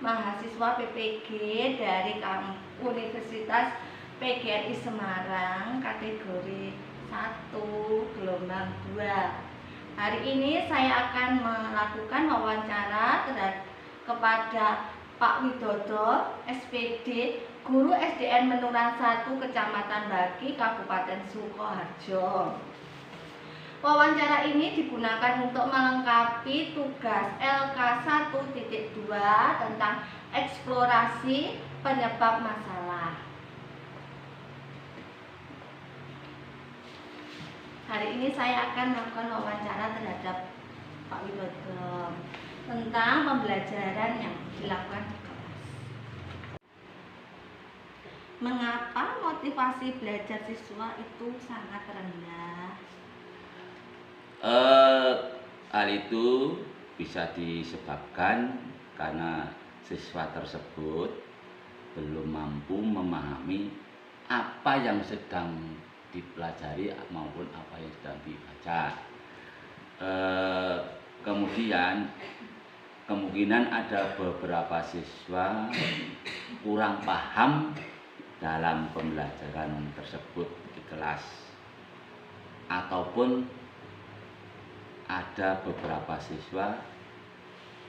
mahasiswa PPG dari Universitas PGRI Semarang kategori 1 gelombang 2. Hari ini saya akan melakukan wawancara kepada Pak Widodo, SPD, Guru SDN Menuran 1, Kecamatan Bagi, Kabupaten Sukoharjo. Wawancara ini digunakan untuk melengkapi tugas LK 1.2 tentang eksplorasi penyebab masalah. Hari ini saya akan melakukan wawancara terhadap Pak Widodo tentang pembelajaran yang dilakukan di kelas. Mengapa motivasi belajar siswa itu sangat rendah? Hal itu bisa disebabkan karena siswa tersebut belum mampu memahami apa yang sedang dipelajari maupun apa yang sedang dibaca. Kemudian kemungkinan ada beberapa siswa kurang paham dalam pembelajaran tersebut di kelas, ataupun ada beberapa siswa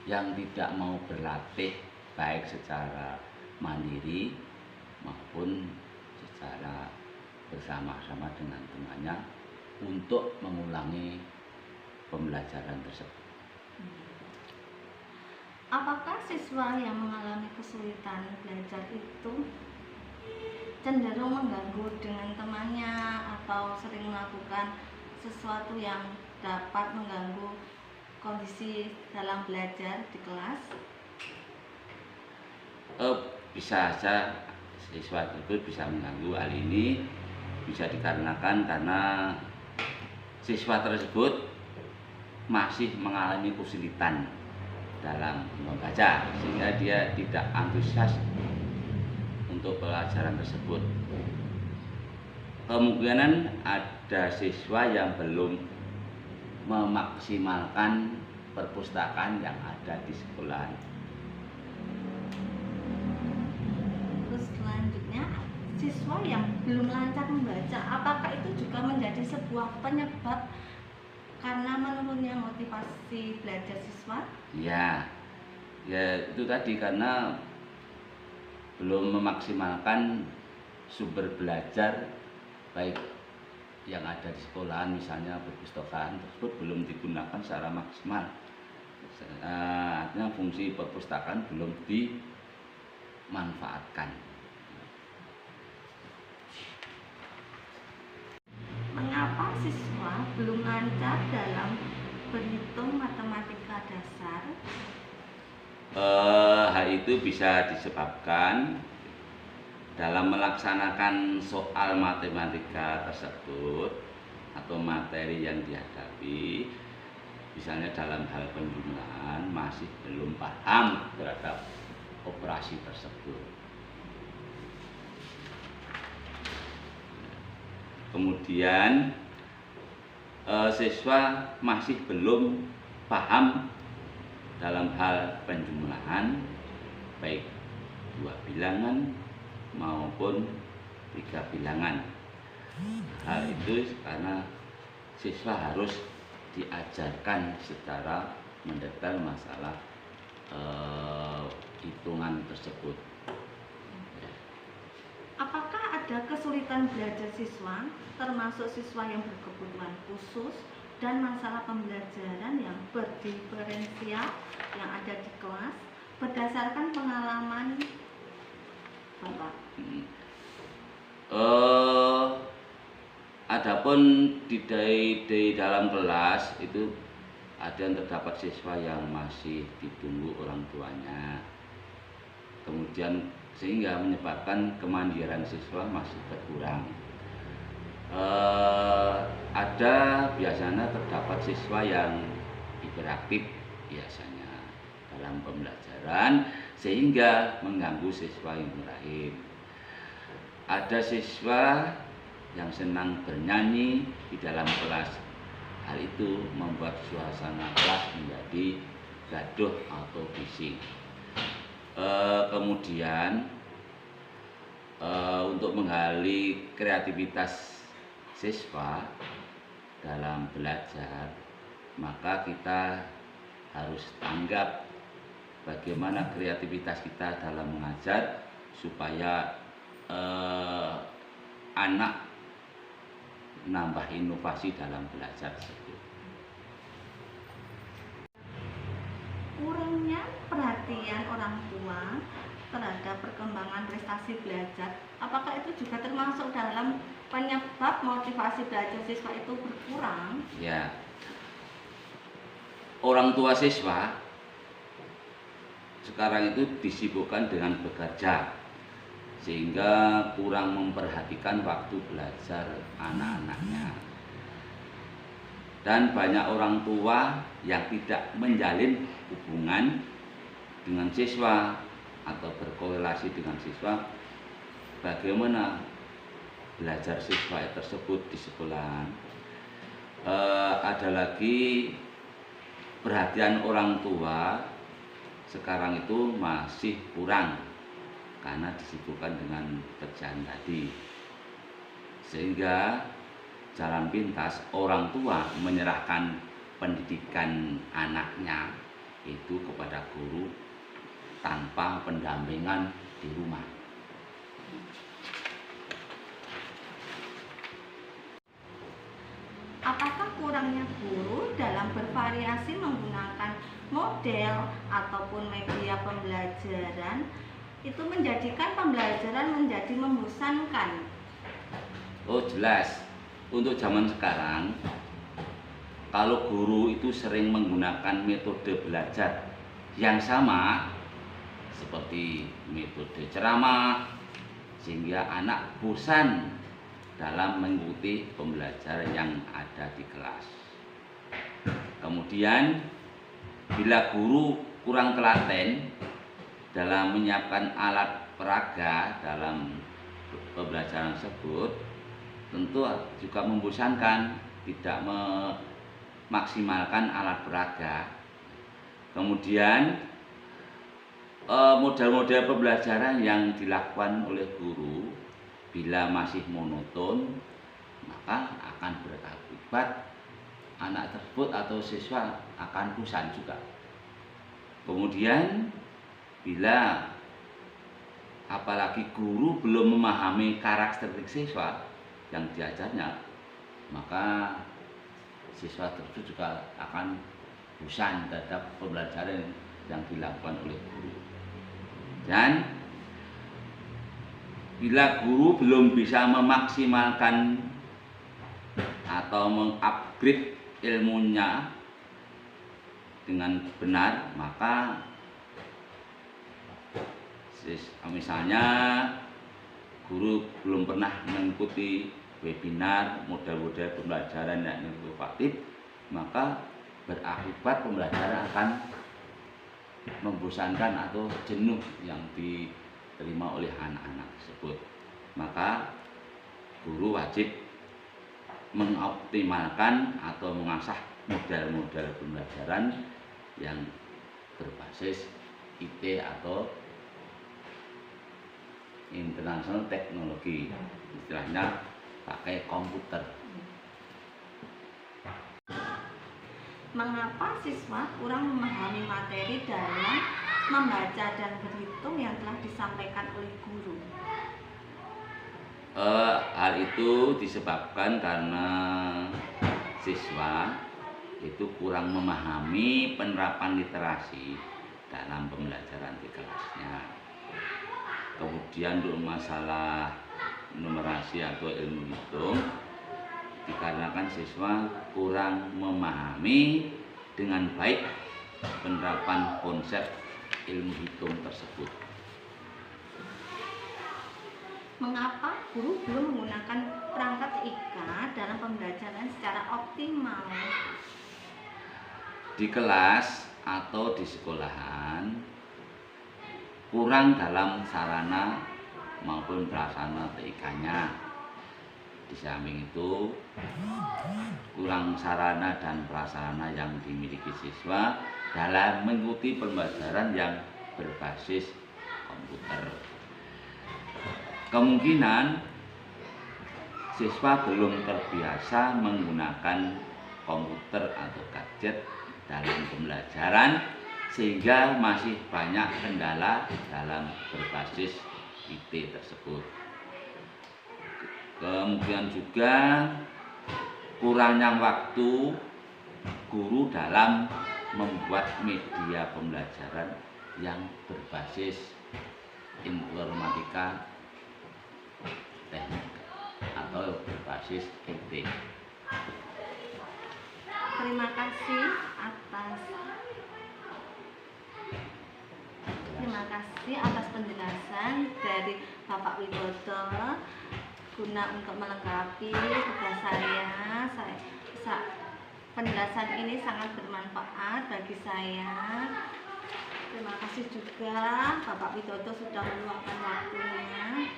yang tidak mau berlatih baik secara mandiri maupun secara bersama-sama dengan temannya untuk mengulangi pembelajaran tersebut. Apakah siswa yang mengalami kesulitan belajar itu cenderung mengganggu dengan temannya atau sering melakukan sesuatu yang dapat mengganggu kondisi dalam belajar di kelas? Bisa saja siswa tersebut bisa mengganggu. Hal ini bisa dikarenakan karena siswa tersebut masih mengalami kesulitan dalam membaca, sehingga dia tidak antusias untuk pelajaran tersebut. Kemungkinan ada siswa yang belum memaksimalkan perpustakaan yang ada di sekolah. Terus selanjutnya, siswa yang belum lancar membaca, apakah itu juga menjadi sebuah penyebab karena menurunnya motivasi belajar siswa? Ya itu tadi, karena belum memaksimalkan sumber belajar baik yang ada di sekolahan, misalnya perpustakaan tersebut belum digunakan secara maksimal. Artinya fungsi perpustakaan belum dimanfaatkan. Mengapa siswa belum lancar dalam berhitung matematika dasar? Hal itu bisa disebabkan dalam melaksanakan soal matematika tersebut atau materi yang dihadapi, misalnya dalam hal penjumlahan, masih belum paham terhadap operasi tersebut. Kemudian siswa masih belum paham dalam hal penjumlahan, baik 2 bilangan maupun 3 bilangan. Hal itu karena siswa harus diajarkan secara mendetail masalah hitungan tersebut. Apakah ada kesulitan belajar siswa, termasuk siswa yang berkebutuhan khusus, dan masalah pembelajaran yang berdiferensial yang ada di kelas berdasarkan pengalaman Bapak? Adapun di dalam kelas itu ada yang terdapat siswa yang masih ditunggu orang tuanya, kemudian sehingga menyebabkan kemandirian siswa masih berkurang. Ada biasanya terdapat siswa yang hiperaktif biasanya dalam pembelajaran, sehingga mengganggu siswa yang lain. Ada siswa yang senang bernyanyi di dalam kelas. Hal itu membuat suasana kelas menjadi gaduh atau bising. Kemudian untuk menggali kreativitas siswa dalam belajar, maka kita harus tanggap bagaimana kreativitas kita dalam mengajar supaya anak menambah inovasi dalam belajar tersebut. Kurangnya perhatian orang tua terhadap perkembangan prestasi belajar, apakah itu juga termasuk dalam penyebab motivasi belajar siswa itu berkurang? Ya, orang tua siswa sekarang itu disibukkan dengan bekerja, sehingga kurang memperhatikan waktu belajar anak-anaknya. Dan banyak orang tua yang tidak menjalin hubungan dengan siswa atau berkorelasi dengan siswa, bagaimana belajar siswa tersebut di sekolah. Ada lagi perhatian orang tua sekarang itu masih kurang karena disibukkan dengan kerjaan tadi, sehingga jalan pintas orang tua menyerahkan pendidikan anaknya itu kepada guru tanpa pendampingan di rumah. Apakah kurangnya guru dalam bervariasi menggunakan model ataupun media pembelajaran itu menjadikan pembelajaran menjadi membosankan? Oh jelas, untuk zaman sekarang kalau guru itu sering menggunakan metode belajar yang sama seperti metode ceramah, sehingga anak bosan dalam mengikuti pembelajaran yang ada di kelas. Kemudian bila guru kurang telaten dalam menyiapkan alat peraga dalam pembelajaran tersebut, tentu juga membosankan, tidak memaksimalkan alat peraga. Kemudian model-model pembelajaran yang dilakukan oleh guru bila masih monoton, maka akan berakibat anak tersebut atau siswa akan bosan juga. Kemudian bila apalagi guru belum memahami karakteristik siswa yang diajarnya, maka siswa tersebut juga akan bosan terhadap pembelajaran yang dilakukan oleh guru. Dan bila guru belum bisa memaksimalkan atau mengupgrade ilmunya dengan benar, maka misalnya guru belum pernah mengikuti webinar model-model pembelajaran yang inovatif, maka berakibat pembelajaran akan membosankan atau jenuh yang diterima oleh anak-anak tersebut. Maka guru wajib mengoptimalkan atau mengasah model-model pembelajaran yang berbasis IT atau international teknologi, istilahnya pakai komputer. Mengapa siswa kurang memahami materi dalam membaca dan berhitung yang telah disampaikan oleh guru? Hal itu disebabkan karena siswa itu kurang memahami penerapan literasi dalam pembelajaran di kelasnya. Kemudian untuk masalah numerasi atau ilmu hitung, dikarenakan siswa kurang memahami dengan baik penerapan konsep ilmu hitung tersebut. Mengapa guru belum menggunakan perangkat TIK dalam pembelajaran secara optimal? Di kelas atau di sekolahan kurang dalam sarana maupun prasarana TIK-nya. Di samping itu kurang sarana dan prasarana yang dimiliki siswa dalam mengikuti pembelajaran yang berbasis komputer. Kemungkinan siswa belum terbiasa menggunakan komputer atau gadget dalam pembelajaran, sehingga masih banyak kendala dalam berbasis IT tersebut. Kemudian juga kurangnya waktu guru dalam membuat media pembelajaran yang berbasis informatika teknik atau berbasis IT. Terima kasih atas penjelasan dari Bapak Widodo. Guna untuk melengkapi tugas saya penjelasan ini sangat bermanfaat bagi saya. Terima kasih juga Bapak Widodo sudah meluangkan waktunya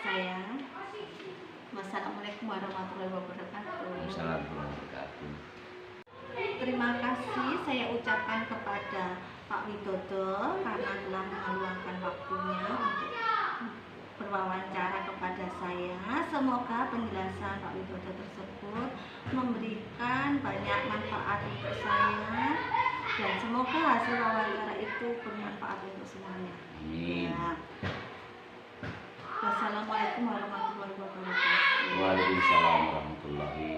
saya. Wassalamualaikum warahmatullahi wabarakatuh. Wassalamualaikum warahmatullahi wabarakatuh. Terima kasih saya ucapkan kepada Pak Widodo karena telah meluangkan waktunya untuk berwawancara kepada saya. Semoga penjelasan Pak Widodo tersebut memberikan banyak manfaat untuk saya, dan semoga hasil wawancara itu bermanfaat untuk semuanya. Amin. Ya. Wassalamualaikum warahmatullahi wabarakatuh. Waalaikumsalam warahmatullahi